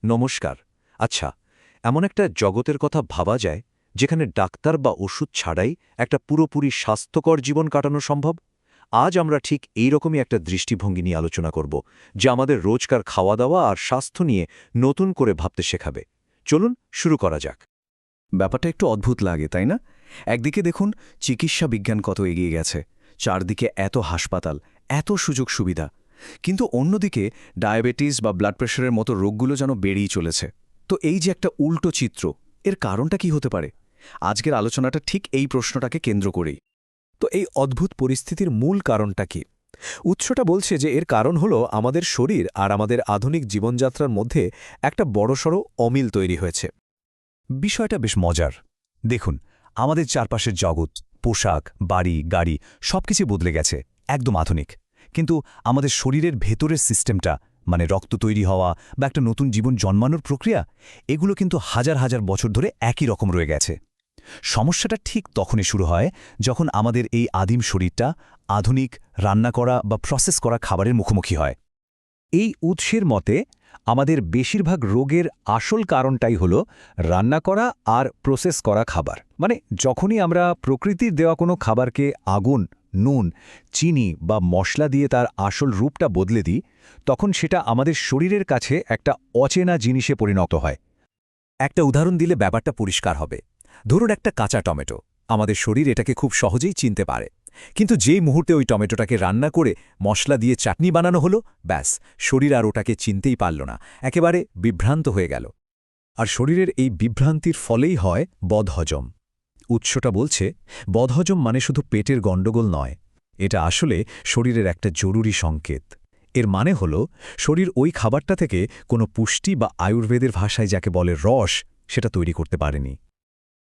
নমস্কার। আচ্ছা, এমন একটা জগতের কথা ভাবা যায় যেখানে ডাক্তার বা ওষুধ ছাড়াই একটা পুরোপুরি স্বাস্থ্যকর জীবন কাটানো সম্ভব? আজ আমরা ঠিক এই রকমই একটা দৃষ্টিভঙ্গি নিয়ে আলোচনা করব, যা আমাদের রোজকার খাওয়া দাওয়া আর স্বাস্থ্য নিয়ে নতুন করে ভাবতে শেখাবে। চলুন শুরু করা যাক। ব্যাপারটা একটু অদ্ভুত লাগে, তাই না? একদিকে দেখুন চিকিৎসা বিজ্ঞান কত এগিয়ে গেছে, চারদিকে এত হাসপাতাল, এত সুযোগ সুবিধা, কিন্তু অন্যদিকে ডায়াবেটিস বা ব্লাড প্রেশারের মতো রোগগুলো যেন বেড়েই চলেছে। তো এই যে একটা উল্টো চিত্র, এর কারণটা কি হতে পারে? আজকের আলোচনাটা ঠিক এই প্রশ্নটাকে কেন্দ্র করেই। তো এই অদ্ভুত পরিস্থিতির মূল কারণটা কি? উৎসটা বলছে যে এর কারণ হলো আমাদের শরীর আর আমাদের আধুনিক জীবনযাত্রার মধ্যে একটা বড়সড় অমিল তৈরি হয়েছে। বিষয়টা বেশ মজার। দেখুন, আমাদের চারপাশের জগৎ, পোশাক, বাড়ি, গাড়ি সবকিছু বদলে গেছে, একদম আধুনিক। কিন্তু আমাদের শরীরের ভেতরের সিস্টেমটা, মানে রক্ত তৈরি হওয়া বা একটা নতুন জীবন জন্মানোর প্রক্রিয়া, এগুলো কিন্তু হাজার হাজার বছর ধরে একই রকম রয়ে গেছে। সমস্যাটা ঠিক তখনই শুরু হয় যখন আমাদের এই আদিম শরীরটা আধুনিক রান্না করা বা প্রসেস করা খাবারের মুখোমুখি হয়। এই উৎসের মতে আমাদের বেশিরভাগ রোগের আসল কারণটাই হলো রান্না করা আর প্রসেস করা খাবার। মানে যখনই আমরা প্রকৃতির দেওয়া কোনো খাবারকে আগুন, নুন, চিনি বা মশলা দিয়ে তার আসল রূপটা বদলে দিই, তখন সেটা আমাদের শরীরের কাছে একটা অচেনা জিনিসে পরিণত হয়। একটা উদাহরণ দিলে ব্যাপারটা পরিষ্কার হবে। ধরুন একটা কাঁচা টমেটো, আমাদের শরীর এটাকে খুব সহজেই চিনতে পারে। কিন্তু যেই মুহূর্তে ওই টমেটোটাকে রান্না করে মশলা দিয়ে চাটনি বানানো হলো, ব্যাস, শরীর আর ওটাকে চিনতেই পারল না, একেবারে বিভ্রান্ত হয়ে গেল। আর শরীরের এই বিভ্রান্তির ফলেই হয় বদহজম। উৎসটা বলছে বদহজম মানে শুধু পেটের গণ্ডগোল নয়, এটা আসলে শরীরের একটা জরুরি সংকেত। এর মানে হল শরীর ওই খাবারটা থেকে কোনো পুষ্টি বা আয়ুর্বেদের ভাষায় যাকে বলে রস, সেটা তৈরি করতে পারেনি।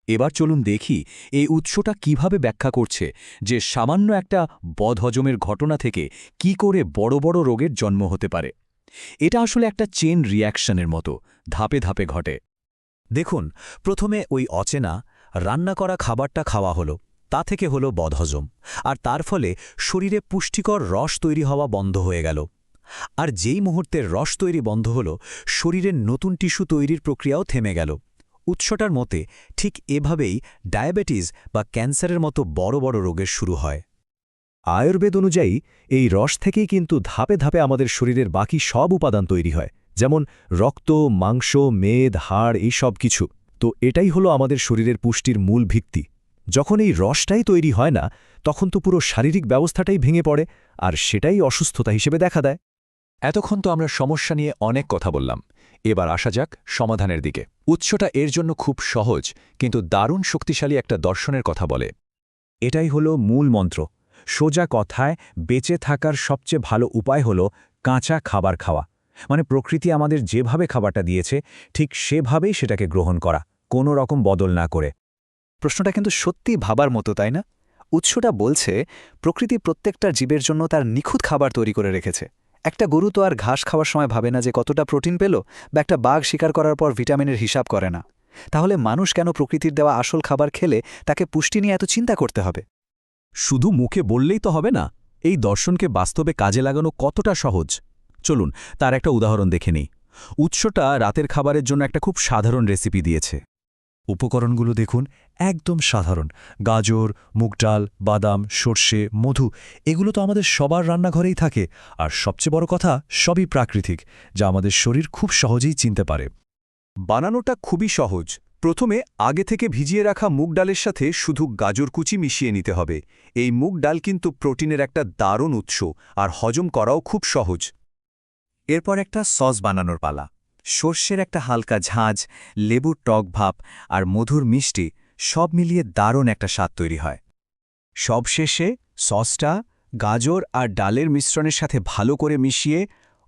এবার চলুন দেখি এই উৎসটা কিভাবে ব্যাখ্যা করছে যে সামান্য একটা বদহজমের ঘটনা থেকে কি করে বড় বড় রোগের জন্ম হতে পারে। এটা আসলে একটা চেন রিঅ্যাকশনের মতো, ধাপে ধাপে ঘটে। দেখুন, প্রথমে ওই অচেনা রান্না করা খাবারটা খাওয়া হলো, তা থেকে হলো বদহজম, আর তার ফলে শরীরে পুষ্টিকর রস তৈরি হওয়া বন্ধ হয়ে গেল। আর যেই মুহূর্তের রস তৈরি বন্ধ হলো, শরীরের নতুন টিস্যু তৈরির প্রক্রিয়াও থেমে গেল। উৎসটার মতে ঠিক এভাবেই ডায়াবেটিস বা ক্যান্সারের মতো বড় বড় রোগের শুরু হয়। আয়ুর্বেদ অনুযায়ী এই রস থেকেই কিন্তু ধাপে ধাপে আমাদের শরীরের বাকি সব উপাদান তৈরি হয়, যেমন রক্ত, মাংস, মেদ, হাড়, এই সব কিছু। তো এটাই হলো আমাদের শরীরের পুষ্টির মূল ভিত্তি। যখন এই রসটাই তৈরি হয় না, তখন তো পুরো শারীরিক ব্যবস্থাটাই ভেঙে পড়ে, আর সেটাই অসুস্থতা হিসেবে দেখা দেয়। এতক্ষণ তো আমরা সমস্যা নিয়ে অনেক কথা বললাম, এবার আসা যাক সমাধানের দিকে। উৎসটা এর জন্য খুব সহজ কিন্তু দারুণ শক্তিশালী একটা দর্শনের কথা বলে। এটাই হলো মূল মন্ত্র। সোজা কথায় বেঁচে থাকার সবচেয়ে ভালো উপায় হলো কাঁচা খাবার খাওয়া। মানে প্রকৃতি আমাদের যেভাবে খাবারটা দিয়েছে ঠিক সেভাবেই সেটাকে গ্রহণ করা, কোনো রকম বদল না করে। প্রশ্নটা কিন্তু সত্যি ভাবার মতো, তাই না? উৎসটা বলছে প্রকৃতি প্রত্যেকটা জীবের জন্য তার নিখুঁত খাবার তৈরি করে রেখেছে। একটা গরু তো আর ঘাস খাওয়ার সময় ভাবে না যে কতটা প্রোটিন পেল, বা একটা বাঘ শিকার করার পর ভিটামিনের হিসাব করে না। তাহলে মানুষ কেন প্রকৃতির দেওয়া আসল খাবার খেলে তাকে পুষ্টি নিয়ে এত চিন্তা করতে হবে? শুধু মুখে বললেই তো হবে না, এই দর্শনকে বাস্তবে কাজে লাগানো কতটা সহজ। চলুন তার একটা উদাহরণ দেখে নিই। উৎসটা রাতের খাবারের জন্য একটা খুব সাধারণ রেসিপি দিয়েছে। উপকরণগুলো দেখুন, একদম সাধারণ। গাজর, মুগ ডাল, বাদাম, সর্ষে, মধু, এগুলো তো আমাদের সবার রান্নাঘরেই থাকে। আর সবচেয়ে বড় কথা, সবই প্রাকৃতিক, যা আমাদের শরীর খুব সহজেই চিনতে পারে। বানানোটা খুবই সহজ। প্রথমে আগে থেকে ভিজিয়ে রাখা মুগ ডালের সাথে শুধু গাজর কুচি মিশিয়ে নিতে হবে। এই মুগ ডাল কিন্তু প্রোটিনের একটা দারুণ উৎস, আর হজম করাও খুব সহজ। এরপর একটা সস বানানোর পালা। সর্ষের একটা হালকা ঝাঁঝ, লেবুর টক ভাব আর মধুর মিষ্টি সব মিলিয়ে দারুণ একটা স্বাদ তৈরি হয়। সবশেষে সসটা গাজর আর ডালের মিশ্রণের সাথে ভালো করে মিশিয়ে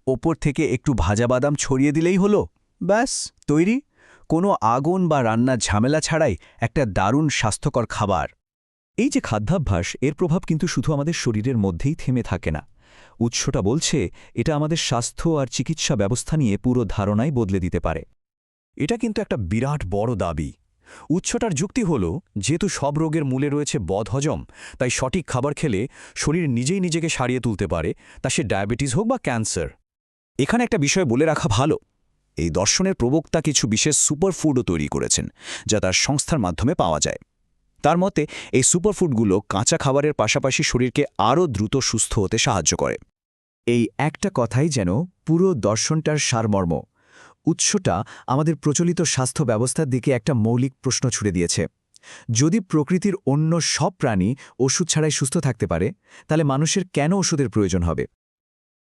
ওপর থেকে একটু ভাজা বাদাম ছড়িয়ে দিলেই হলো, ব্যাস তৈরি। কোনো আগুন বা রান্নার ঝামেলা ছাড়াই একটা দারুণ স্বাস্থ্যকর খাবার। এই যে খাদ্যাভ্যাস, এর প্রভাব কিন্তু শুধু আমাদের শরীরের মধ্যেই থেমে থাকে না। উৎসটা বলছে এটা আমাদের স্বাস্থ্য আর চিকিৎসা ব্যবস্থা নিয়ে পুরো ধারণাই বদলে দিতে পারে। এটা কিন্তু একটা বিরাট বড় দাবি। উৎসটার যুক্তি হল, যেহেতু সব রোগের মূলে রয়েছে বদহজম, তাই সঠিক খাবার খেলে শরীর নিজেই নিজেকে সারিয়ে তুলতে পারে, তা সে ডায়াবেটিস হোক বা ক্যান্সার। এখানে একটা বিষয় বলে রাখা ভালো, এই দর্শনের প্রবক্তা কিছু বিশেষ সুপারফুডও তৈরি করেছেন, যা তার সংস্থার মাধ্যমে পাওয়া যায়। তার মতে এই সুপারফুডগুলো কাঁচা খাবারের পাশাপাশি শরীরকে আরও দ্রুত সুস্থ হতে সাহায্য করে। এই একটা কথাই যেন পুরো দর্শনটার সারমর্ম। উৎসটা আমাদের প্রচলিত স্বাস্থ্য ব্যবস্থার দিকে একটা মৌলিক প্রশ্ন ছুড়ে দিয়েছে। যদি প্রকৃতির অন্য সব প্রাণী ওষুধ ছাড়াই সুস্থ থাকতে পারে, তাহলে মানুষের কেন ওষুধের প্রয়োজন হবে?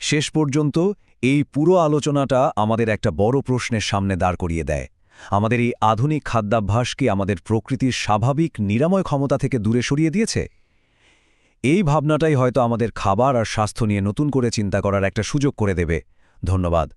শেষ পর্যন্ত এই পুরো আলোচনাটা আমাদের একটা বড় প্রশ্নের সামনে দাঁড় করিয়ে দেয়। আমাদের এই আধুনিক খাদ্যাভ্যাস কি আমাদের প্রকৃতির স্বাভাবিক নিরাময় ক্ষমতা থেকে দূরে সরিয়ে দিয়েছে? এই ভাবনাটাই হয়তো আমাদের খাবার আর স্বাস্থ্য নিয়ে নতুন করে চিন্তা করার একটা সুযোগ করে দেবে। ধন্যবাদ।